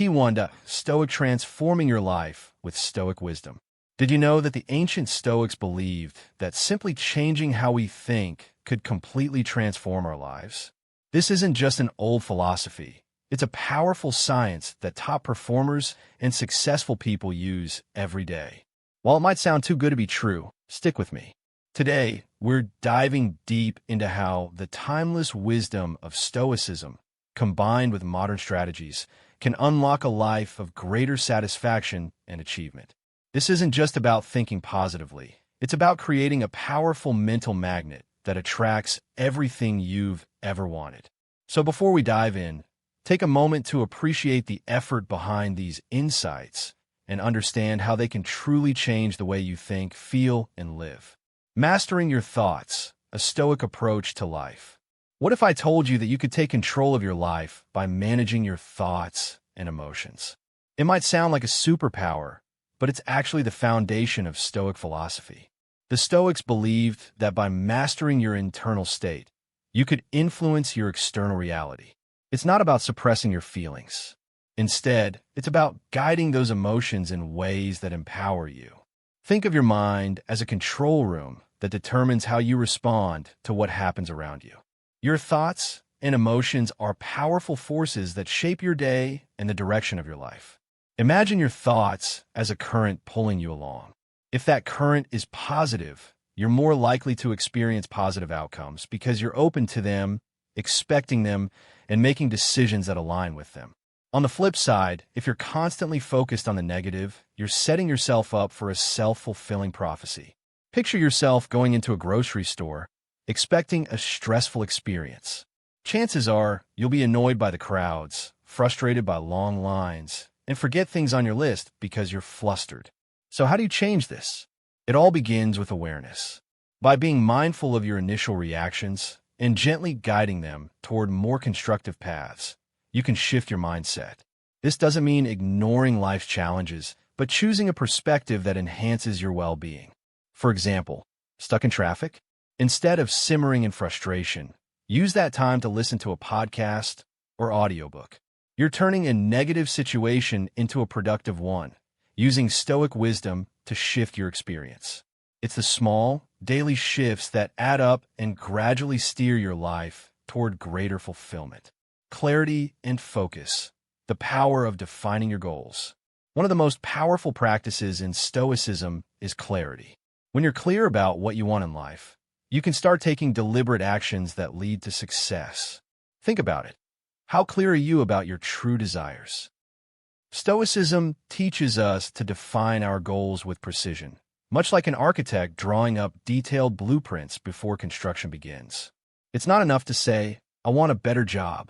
key one to Stoic transforming your life with Stoic wisdom. Did you know that the ancient Stoics believed that simply changing how we think could completely transform our lives? This isn't just an old philosophy. It's a powerful science that top performers and successful people use every day. While it might sound too good to be true, stick with me. Today, we're diving deep into how the timeless wisdom of Stoicism, combined with modern strategies, can unlock a life of greater satisfaction and achievement. This isn't just about thinking positively. It's about creating a powerful mental magnet that attracts everything you've ever wanted. So before we dive in, take a moment to appreciate the effort behind these insights and understand how they can truly change the way you think, feel, and live. Mastering your thoughts, a Stoic approach to life. What if I told you that you could take control of your life by managing your thoughts and emotions? It might sound like a superpower, but it's actually the foundation of Stoic philosophy. The Stoics believed that by mastering your internal state, you could influence your external reality. It's not about suppressing your feelings. Instead, it's about guiding those emotions in ways that empower you. Think of your mind as a control room that determines how you respond to what happens around you. Your thoughts and emotions are powerful forces that shape your day and the direction of your life. Imagine your thoughts as a current pulling you along. If that current is positive, you're more likely to experience positive outcomes because you're open to them, expecting them, and making decisions that align with them. On the flip side, if you're constantly focused on the negative, you're setting yourself up for a self-fulfilling prophecy. Picture yourself going into a grocery store, expecting a stressful experience. Chances are you'll be annoyed by the crowds, frustrated by long lines, and forget things on your list because you're flustered. So how do you change this? It all begins with awareness. By being mindful of your initial reactions and gently guiding them toward more constructive paths, you can shift your mindset. This doesn't mean ignoring life's challenges, but choosing a perspective that enhances your well-being. For example, stuck in traffic? Instead of simmering in frustration, use that time to listen to a podcast or audiobook. You're turning a negative situation into a productive one, using Stoic wisdom to shift your experience. It's the small, daily shifts that add up and gradually steer your life toward greater fulfillment. Clarity and focus, the power of defining your goals. One of the most powerful practices in Stoicism is clarity. When you're clear about what you want in life, you can start taking deliberate actions that lead to success. Think about it. How clear are you about your true desires? Stoicism teaches us to define our goals with precision, much like an architect drawing up detailed blueprints before construction begins. It's not enough to say, "I want a better job."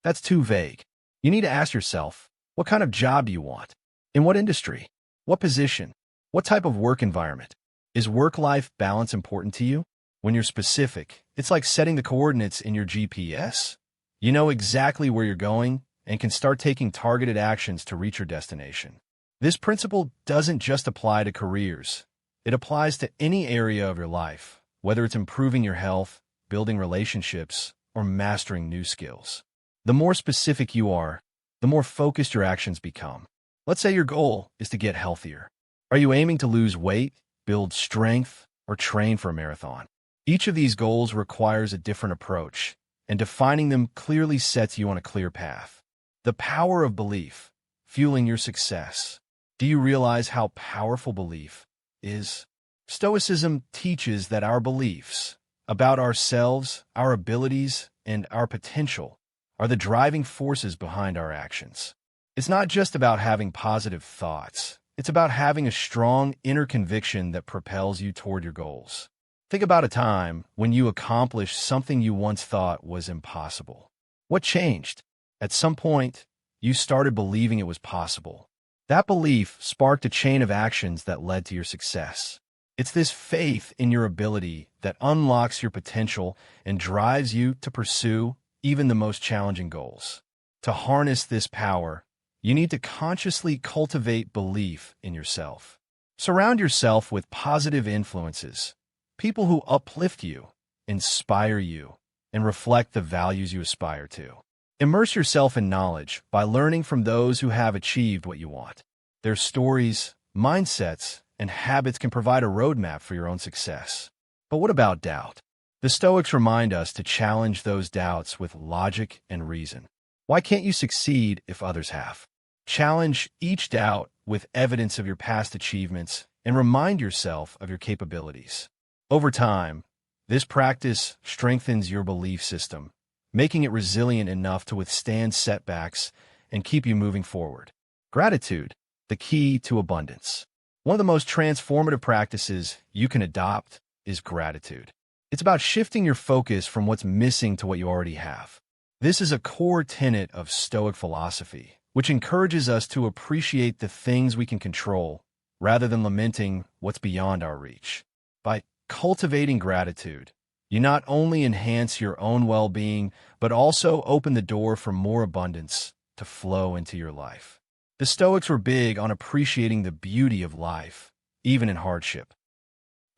That's too vague. You need to ask yourself, what kind of job do you want? In what industry? What position? What type of work environment? Is work-life balance important to you? When you're specific, it's like setting the coordinates in your GPS. You know exactly where you're going and can start taking targeted actions to reach your destination. This principle doesn't just apply to careers. It applies to any area of your life, whether it's improving your health, building relationships, or mastering new skills. The more specific you are, the more focused your actions become. Let's say your goal is to get healthier. Are you aiming to lose weight, build strength, or train for a marathon? Each of these goals requires a different approach, and defining them clearly sets you on a clear path. The power of belief, fueling your success. Do you realize how powerful belief is? Stoicism teaches that our beliefs about ourselves, our abilities, and our potential are the driving forces behind our actions. It's not just about having positive thoughts. It's about having a strong inner conviction that propels you toward your goals. Think about a time when you accomplished something you once thought was impossible. What changed? At some point, you started believing it was possible. That belief sparked a chain of actions that led to your success. It's this faith in your ability that unlocks your potential and drives you to pursue even the most challenging goals. To harness this power, you need to consciously cultivate belief in yourself. Surround yourself with positive influences, people who uplift you, inspire you, and reflect the values you aspire to. Immerse yourself in knowledge by learning from those who have achieved what you want. Their stories, mindsets, and habits can provide a roadmap for your own success. But what about doubt? The Stoics remind us to challenge those doubts with logic and reason. Why can't you succeed if others have? Challenge each doubt with evidence of your past achievements and remind yourself of your capabilities. Over time, this practice strengthens your belief system, making it resilient enough to withstand setbacks and keep you moving forward. Gratitude, the key to abundance. One of the most transformative practices you can adopt is gratitude. It's about shifting your focus from what's missing to what you already have. This is a core tenet of Stoic philosophy, which encourages us to appreciate the things we can control rather than lamenting what's beyond our reach. By cultivating gratitude, you not only enhance your own well-being, but also open the door for more abundance to flow into your life. The Stoics were big on appreciating the beauty of life, even in hardship.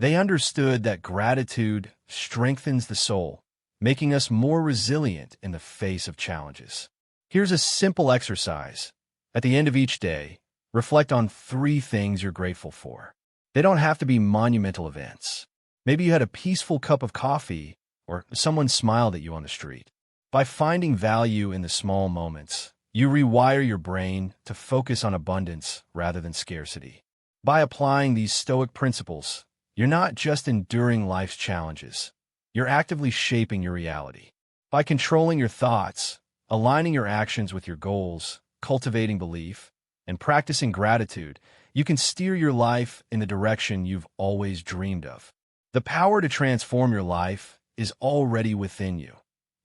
They understood that gratitude strengthens the soul, making us more resilient in the face of challenges. Here's a simple exercise. At the end of each day, reflect on 3 things you're grateful for. They don't have to be monumental events. Maybe you had a peaceful cup of coffee, or someone smiled at you on the street. By finding value in the small moments, you rewire your brain to focus on abundance rather than scarcity. By applying these Stoic principles, you're not just enduring life's challenges, you're actively shaping your reality. By controlling your thoughts, aligning your actions with your goals, cultivating belief, and practicing gratitude, you can steer your life in the direction you've always dreamed of. The power to transform your life is already within you.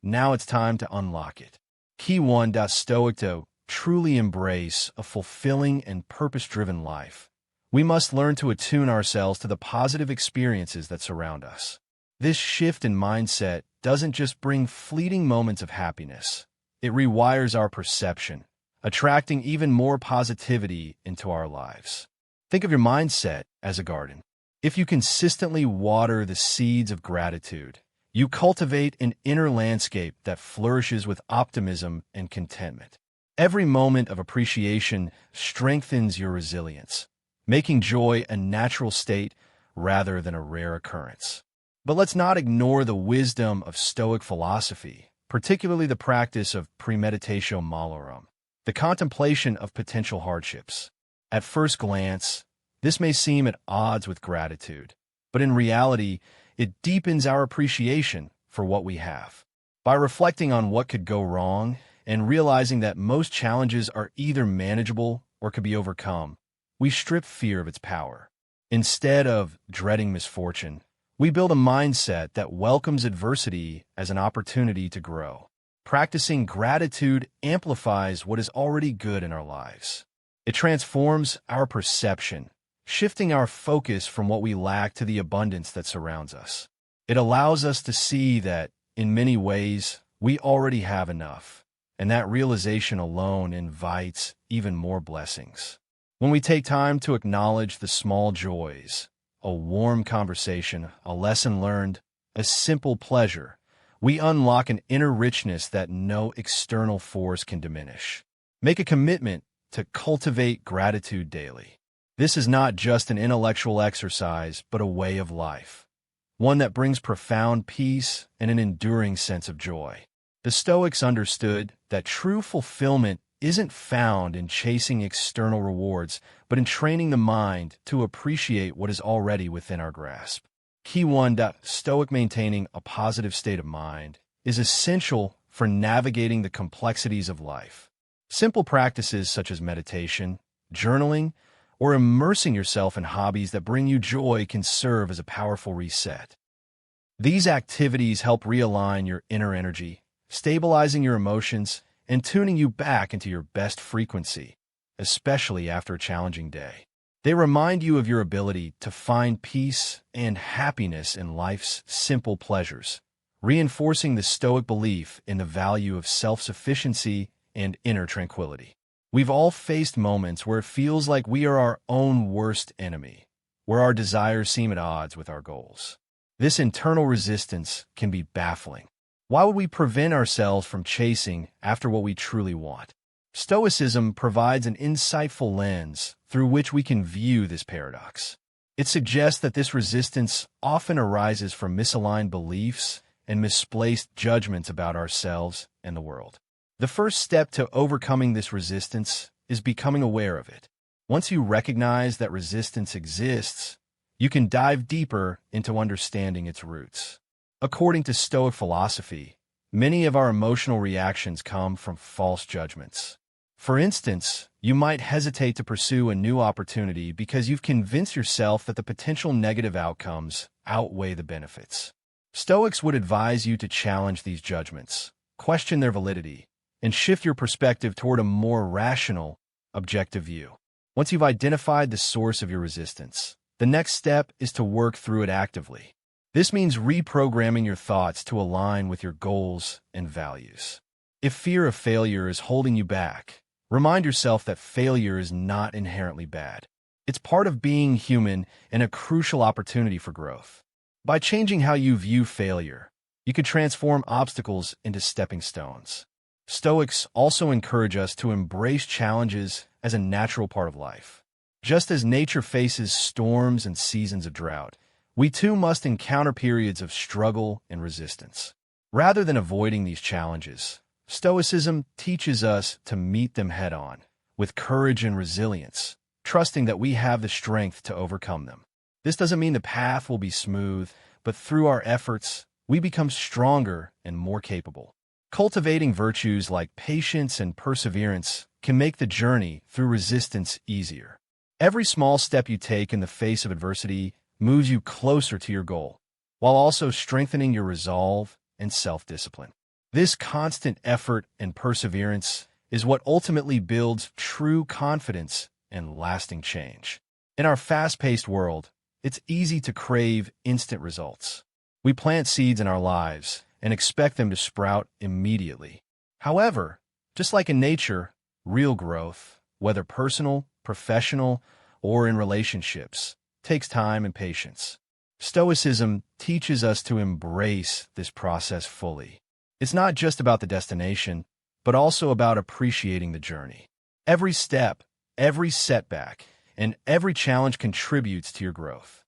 Now it's time to unlock it. Key 1. Stoic to truly embrace a fulfilling and purpose-driven life. We must learn to attune ourselves to the positive experiences that surround us. This shift in mindset doesn't just bring fleeting moments of happiness. It rewires our perception, attracting even more positivity into our lives. Think of your mindset as a garden. If you consistently water the seeds of gratitude, you cultivate an inner landscape that flourishes with optimism and contentment. Every moment of appreciation strengthens your resilience, making joy a natural state rather than a rare occurrence. But let's not ignore the wisdom of Stoic philosophy, particularly the practice of premeditatio malorum, the contemplation of potential hardships. At first glance, this may seem at odds with gratitude, but in reality, it deepens our appreciation for what we have. By reflecting on what could go wrong and realizing that most challenges are either manageable or could be overcome, we strip fear of its power. Instead of dreading misfortune, we build a mindset that welcomes adversity as an opportunity to grow. Practicing gratitude amplifies what is already good in our lives. It transforms our perception, shifting our focus from what we lack to the abundance that surrounds us. It allows us to see that, in many ways, we already have enough, and that realization alone invites even more blessings. When we take time to acknowledge the small joys, a warm conversation, a lesson learned, a simple pleasure, we unlock an inner richness that no external force can diminish. Make a commitment to cultivate gratitude daily. This is not just an intellectual exercise, but a way of life, one that brings profound peace and an enduring sense of joy. The Stoics understood that true fulfillment isn't found in chasing external rewards, but in training the mind to appreciate what is already within our grasp. Key 1. Stoic maintaining a positive state of mind is essential for navigating the complexities of life. Simple practices such as meditation, journaling, or immersing yourself in hobbies that bring you joy can serve as a powerful reset. These activities help realign your inner energy, stabilizing your emotions, and tuning you back into your best frequency, especially after a challenging day. They remind you of your ability to find peace and happiness in life's simple pleasures, reinforcing the Stoic belief in the value of self-sufficiency and inner tranquility. We've all faced moments where it feels like we are our own worst enemy, where our desires seem at odds with our goals. This internal resistance can be baffling. Why would we prevent ourselves from chasing after what we truly want? Stoicism provides an insightful lens through which we can view this paradox. It suggests that this resistance often arises from misaligned beliefs and misplaced judgments about ourselves and the world. The first step to overcoming this resistance is becoming aware of it. Once you recognize that resistance exists, you can dive deeper into understanding its roots. According to Stoic philosophy, many of our emotional reactions come from false judgments. For instance, you might hesitate to pursue a new opportunity because you've convinced yourself that the potential negative outcomes outweigh the benefits. Stoics would advise you to challenge these judgments, question their validity, and shift your perspective toward a more rational, objective view. Once you've identified the source of your resistance, the next step is to work through it actively. This means reprogramming your thoughts to align with your goals and values. If fear of failure is holding you back, remind yourself that failure is not inherently bad. It's part of being human and a crucial opportunity for growth. By changing how you view failure, you can transform obstacles into stepping stones. Stoics also encourage us to embrace challenges as a natural part of life. Just as nature faces storms and seasons of drought, we too must encounter periods of struggle and resistance. Rather than avoiding these challenges, Stoicism teaches us to meet them head-on, with courage and resilience, trusting that we have the strength to overcome them. This doesn't mean the path will be smooth, but through our efforts, we become stronger and more capable. Cultivating virtues like patience and perseverance can make the journey through resistance easier. Every small step you take in the face of adversity moves you closer to your goal, while also strengthening your resolve and self-discipline. This constant effort and perseverance is what ultimately builds true confidence and lasting change. In our fast-paced world, it's easy to crave instant results. We plant seeds in our lives and expect them to sprout immediately. However, just like in nature, real growth, whether personal, professional, or in relationships, takes time and patience. Stoicism teaches us to embrace this process fully. It's not just about the destination, but also about appreciating the journey. Every step, every setback, and every challenge contributes to your growth.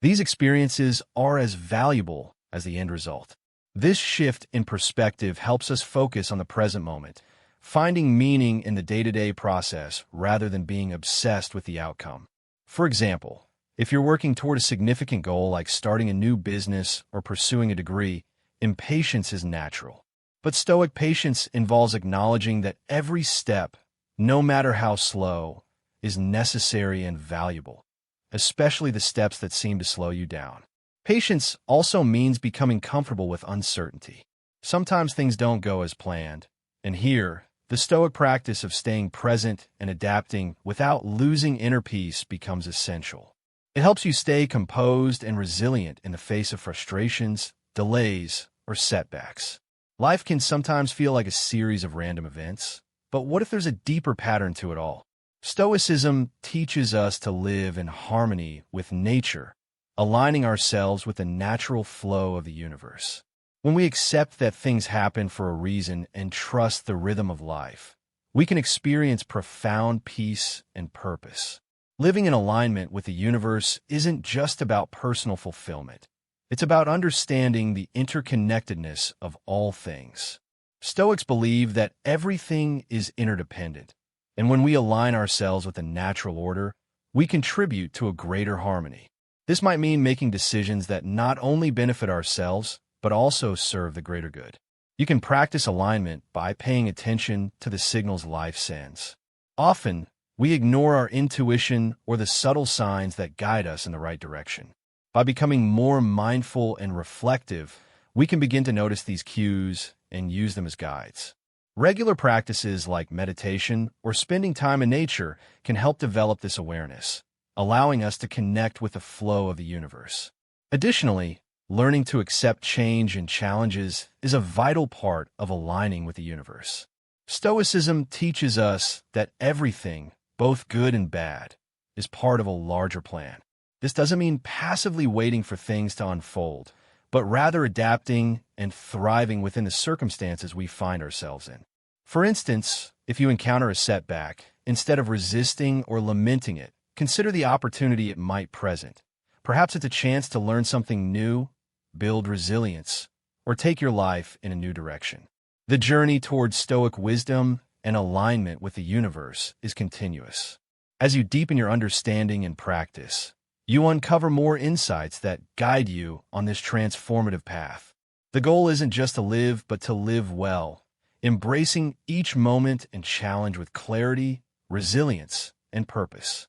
These experiences are as valuable as the end result. This shift in perspective helps us focus on the present moment, finding meaning in the day-to-day process rather than being obsessed with the outcome. For example, if you're working toward a significant goal like starting a new business or pursuing a degree, impatience is natural. But Stoic patience involves acknowledging that every step, no matter how slow, is necessary and valuable, especially the steps that seem to slow you down. Patience also means becoming comfortable with uncertainty. Sometimes things don't go as planned, and here, the Stoic practice of staying present and adapting without losing inner peace becomes essential. It helps you stay composed and resilient in the face of frustrations, delays, or setbacks. Life can sometimes feel like a series of random events, but what if there's a deeper pattern to it all? Stoicism teaches us to live in harmony with nature, aligning ourselves with the natural flow of the universe. When we accept that things happen for a reason and trust the rhythm of life, we can experience profound peace and purpose. Living in alignment with the universe isn't just about personal fulfillment. It's about understanding the interconnectedness of all things. Stoics believe that everything is interdependent, and when we align ourselves with a natural order, we contribute to a greater harmony. This might mean making decisions that not only benefit ourselves, but also serve the greater good. You can practice alignment by paying attention to the signals life sends. Often, we ignore our intuition or the subtle signs that guide us in the right direction. By becoming more mindful and reflective, we can begin to notice these cues and use them as guides. Regular practices like meditation or spending time in nature can help develop this awareness, allowing us to connect with the flow of the universe. Additionally, learning to accept change and challenges is a vital part of aligning with the universe. Stoicism teaches us that everything, both good and bad, is part of a larger plan. This doesn't mean passively waiting for things to unfold, but rather adapting and thriving within the circumstances we find ourselves in. For instance, if you encounter a setback, instead of resisting or lamenting it, consider the opportunity it might present. Perhaps it's a chance to learn something new, build resilience, or take your life in a new direction. The journey towards Stoic wisdom and alignment with the universe is continuous. As you deepen your understanding and practice, you uncover more insights that guide you on this transformative path. The goal isn't just to live, but to live well, embracing each moment and challenge with clarity, resilience, and purpose.